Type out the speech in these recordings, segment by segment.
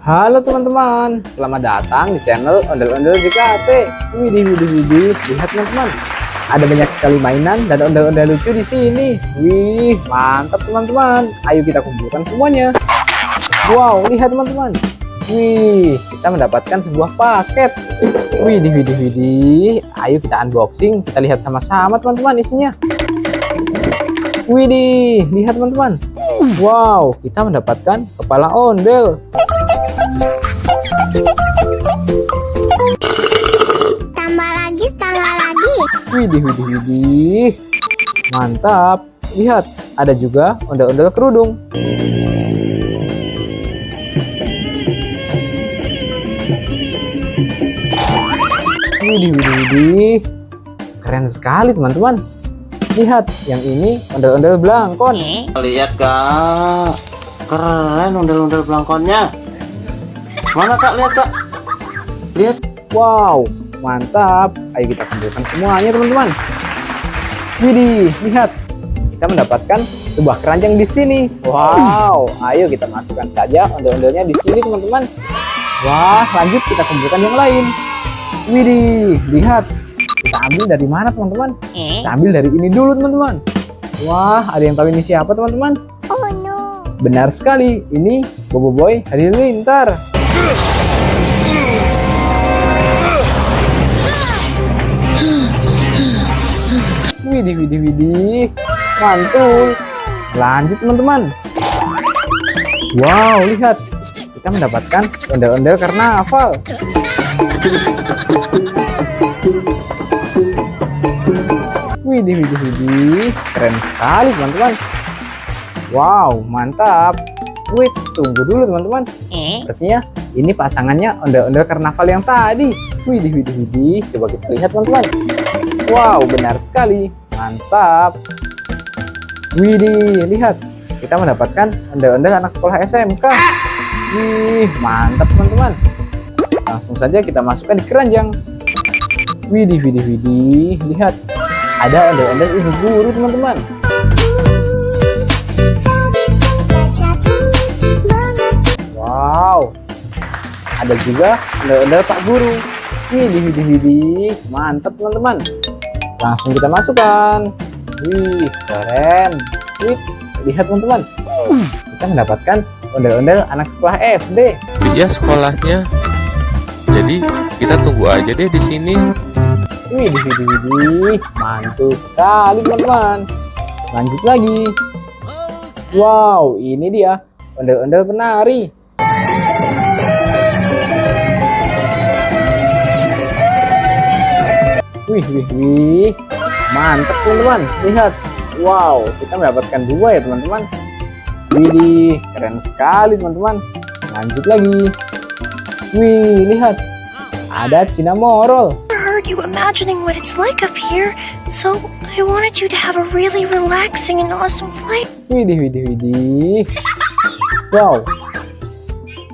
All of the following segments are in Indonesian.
Halo teman-teman, selamat datang di channel Ondel-Ondel JKT. Widih, lihat teman-teman, ada banyak sekali mainan dan ondel-ondel lucu di sini. Wih, mantap teman-teman. Ayo kita kumpulkan semuanya. Wow, lihat teman-teman. Wih, kita mendapatkan sebuah paket. Widih. Ayo kita unboxing, kita lihat sama-sama teman-teman isinya. Widih, lihat teman-teman. Wow, kita mendapatkan kepala ondel. Tambah lagi. Widih. Mantap. Lihat, ada juga ondel-ondel kerudung. Widih. Keren sekali teman-teman. Lihat, yang ini ondel-ondel belangkon. Lihat kak, keren ondel-ondel belangkonnya. Mana kak, lihat kak, lihat. Wow, mantap. Ayo kita kumpulkan semuanya teman-teman. Widih, lihat. Kita mendapatkan sebuah keranjang di sini. Wow, ayo kita masukkan saja ondel-ondelnya di sini teman-teman. Wah, lanjut kita kumpulkan yang lain. Widih, lihat. Kita ambil dari mana teman-teman? Kita ambil dari ini dulu teman-teman. Wah, ada yang tahu ini siapa teman-teman? Oh no. Benar sekali, ini Boboiboy Halilintar. Widih. Mantul. Lanjut teman-teman. Wow, lihat. Kita mendapatkan ondel-ondel karnaval. Widih. Keren sekali teman-teman. Wow, mantap. Wait, tunggu dulu teman-teman. Sepertinya ini pasangannya ondel-ondel karnaval yang tadi. Widih. Coba kita lihat teman-teman. Wow, benar sekali. Mantap. Widih, lihat. Kita mendapatkan ondel-ondel anak sekolah SMK. Wih, mantap teman-teman. Langsung saja kita masukkan di keranjang. Widih. Lihat. Ada ondel-ondel ibu guru teman-teman. Wow. Ada juga ondel-ondel Pak Guru. Widih. Mantap teman-teman. Langsung kita masukkan. Wih, keren. Wih, lihat teman-teman. Kita mendapatkan ondel-ondel anak sekolah SD. Iya sekolahnya. Jadi kita tunggu aja deh di sini. Widih. Mantul sekali teman-teman. Lanjut lagi. Wow, ini dia ondel-ondel penari. Wih. Mantap teman-teman. Lihat. Wow, kita mendapatkan dua ya teman-teman. Widih, keren sekali teman-teman. Lanjut lagi. Wih, lihat. Ada Cinnamoroll. I heard you imagining what it's like up here, so I wanted you to have a really relaxing and awesome flight. Widih. Wow.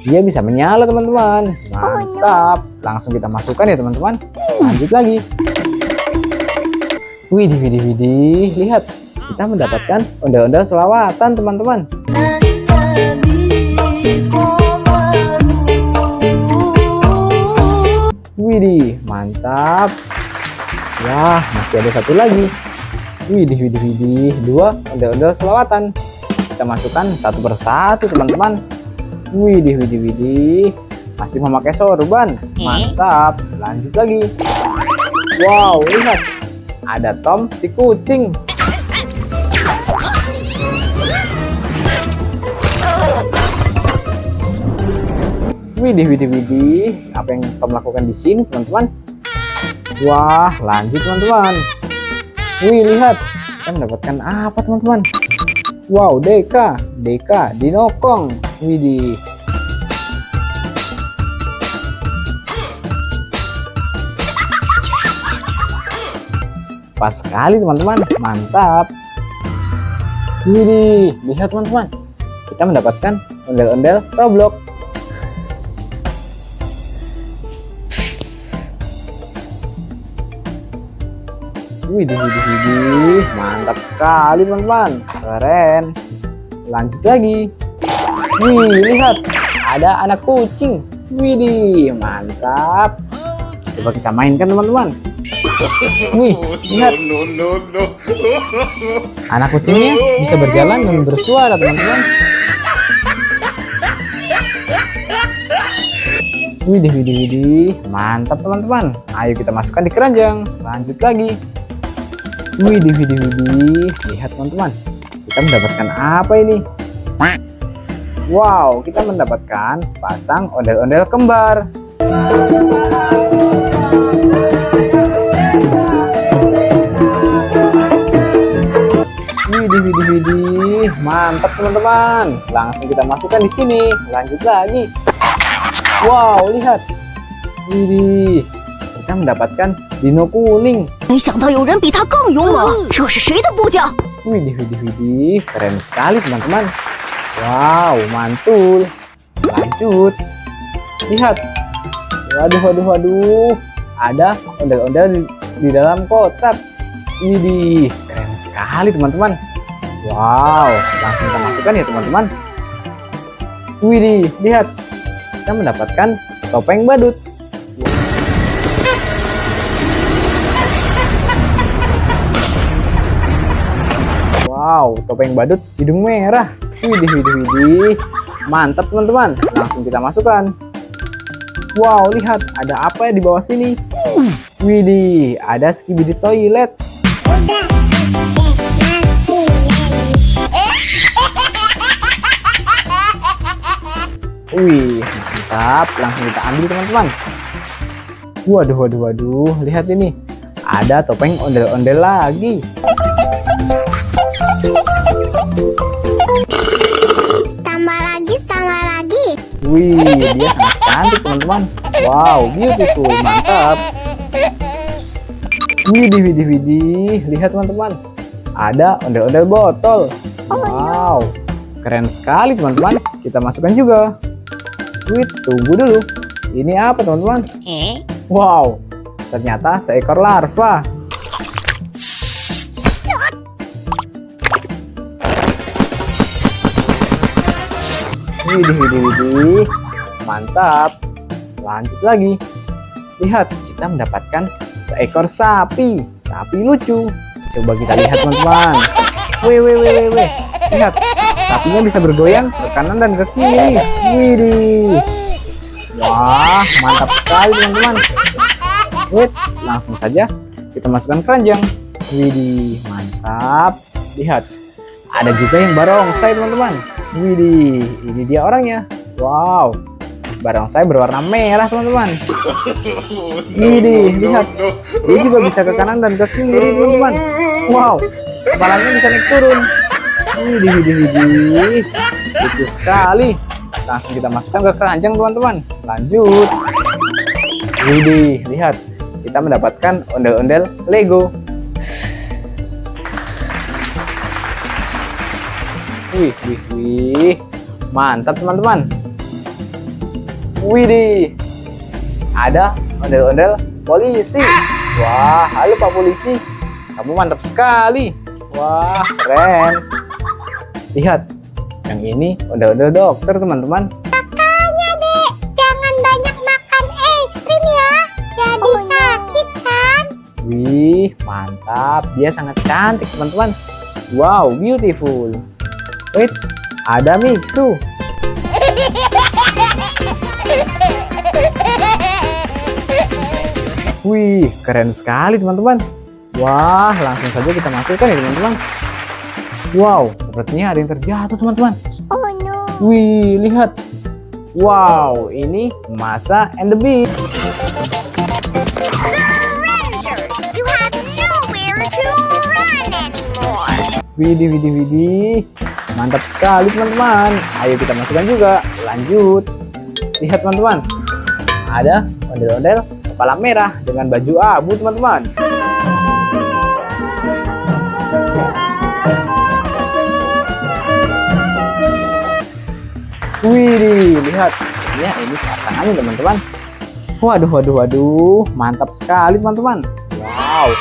Dia bisa menyala teman-teman. Mantap. Langsung kita masukkan ya teman-teman. Lanjut lagi. Widih. Lihat. Kita mendapatkan ondel-ondel selawatan teman-teman. Widih, mantap. Wah, masih ada satu lagi. Widih. Dua ondel-ondel selawatan. Kita masukkan satu persatu teman-teman. Widih. Masih memakai sorban. Mantap. Lanjut lagi. Wow, lihat. Ada Tom si kucing. Widih. Apa yang Tom lakukan di sini teman-teman? Wah, lanjut teman-teman. Wih, lihat. Kita mendapatkan apa teman-teman? Wow, Deka Dinokong. Widih. Pas sekali teman-teman. Mantap. Widih, lihat teman-teman. Kita mendapatkan ondel-ondel Roblox. Widih. Mantap sekali teman-teman. Keren. Lanjut lagi. Wih, lihat. ada anak kucing. Widih, mantap. Coba kita mainkan teman-teman. Wih, lihat. Anak kucingnya bisa berjalan dan bersuara teman-teman. Widih, mantap teman-teman. Ayo kita masukkan di keranjang. Lanjut lagi. Widih, lihat teman-teman. Kita mendapatkan apa ini? Wow, kita mendapatkan sepasang ondel-ondel kembar. Widih, mantap teman-teman. Langsung kita masukkan di sini. Lanjut lagi. Wow, lihat. Widih, kita mendapatkan dino kuning. 没想到有人比他更勇猛，这是谁的部将？ Widih, keren sekali teman-teman. Wow, mantul. Lanjut. Lihat. Waduh. Ada ondel-ondel di dalam kotak. Widih, keren sekali teman-teman. Wow, langsung kita masukkan ya teman-teman. Widih, lihat. Kita mendapatkan topeng badut. Wow, topeng badut hidung merah. Widih. Mantap teman-teman. Langsung kita masukkan. Wow, lihat ada apa ya di bawah sini? Widih, ada skibidi toilet. Wih, mantap. Langsung kita ambil teman-teman. Waduh. Lihat ini. Ada topeng ondel-ondel lagi. Tambah lagi. Wih, dia sangat cantik teman-teman. Wow, beautiful, mantap. Widih. Lihat teman-teman. Ada ondel-ondel botol. Wow, keren sekali teman-teman. Kita masukkan juga. Wih, tunggu dulu. Ini apa teman-teman? Wow, ternyata seekor larva. Widih. Mantap. Lanjut lagi. Lihat, kita mendapatkan seekor sapi. Sapi lucu. Coba kita lihat teman-teman. Wih. Lihat, sapinya bisa bergoyang ke kanan dan ke kiri. Widih. Wah, mantap sekali teman-teman. Wait, langsung saja kita masukkan keranjang. Widih, mantap. Lihat, ada juga yang barongsai teman-teman. Widih, ini dia orangnya. Wow, barongsai berwarna merah teman-teman. Widih, lihat. Dia juga bisa ke kanan dan ke kiri teman-teman. Wow, kepalanya bisa naik turun. Widih. Lucu sekali. Langsung kita masukkan ke keranjang teman-teman. Lanjut. Widih, lihat. Kita mendapatkan ondel-ondel Lego. Wih. Mantap teman-teman. Widih. Ada ondel-ondel polisi. Wah, halo Pak Polisi. Kamu mantap sekali. Wah, keren. Lihat. Yang ini ondel-ondel dokter teman-teman. Makanya dek, jangan banyak makan es krim ya. Jadi sakit kan? Wih, mantap. Dia sangat cantik teman-teman. Wow, beautiful. Wait, ada Mixu. Wih, keren sekali teman-teman. Wah, langsung saja kita masukkan ya teman-teman. Wow, sepertinya ada yang terjatuh teman-teman. Oh no. Wih, lihat. Wow, ini Masa and the Beast. Surrender! You have nowhere to run anymore. Widih. Mantap sekali teman-teman. Ayo kita masukkan juga. Lanjut. Lihat teman-teman. Ada ondel-ondel kepala merah dengan baju abu teman-teman. Wih, lihat. Ya, ini pasangannya teman-teman. Waduh. Mantap sekali teman-teman. Wow.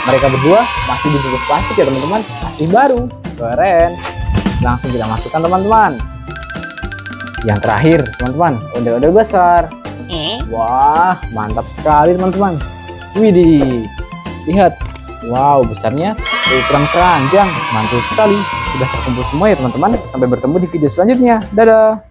Mereka berdua masih dibungkus plastik ya teman-teman. Masih baru. Keren. Langsung kita masukkan teman-teman. Yang terakhir, teman-teman, ondel-ondel besar. Wah, mantap sekali, teman-teman. Widih, lihat. Wow, besarnya ukuran keranjang. Mantul sekali. Sudah terkumpul semua ya, teman-teman. Sampai bertemu di video selanjutnya. Dadah.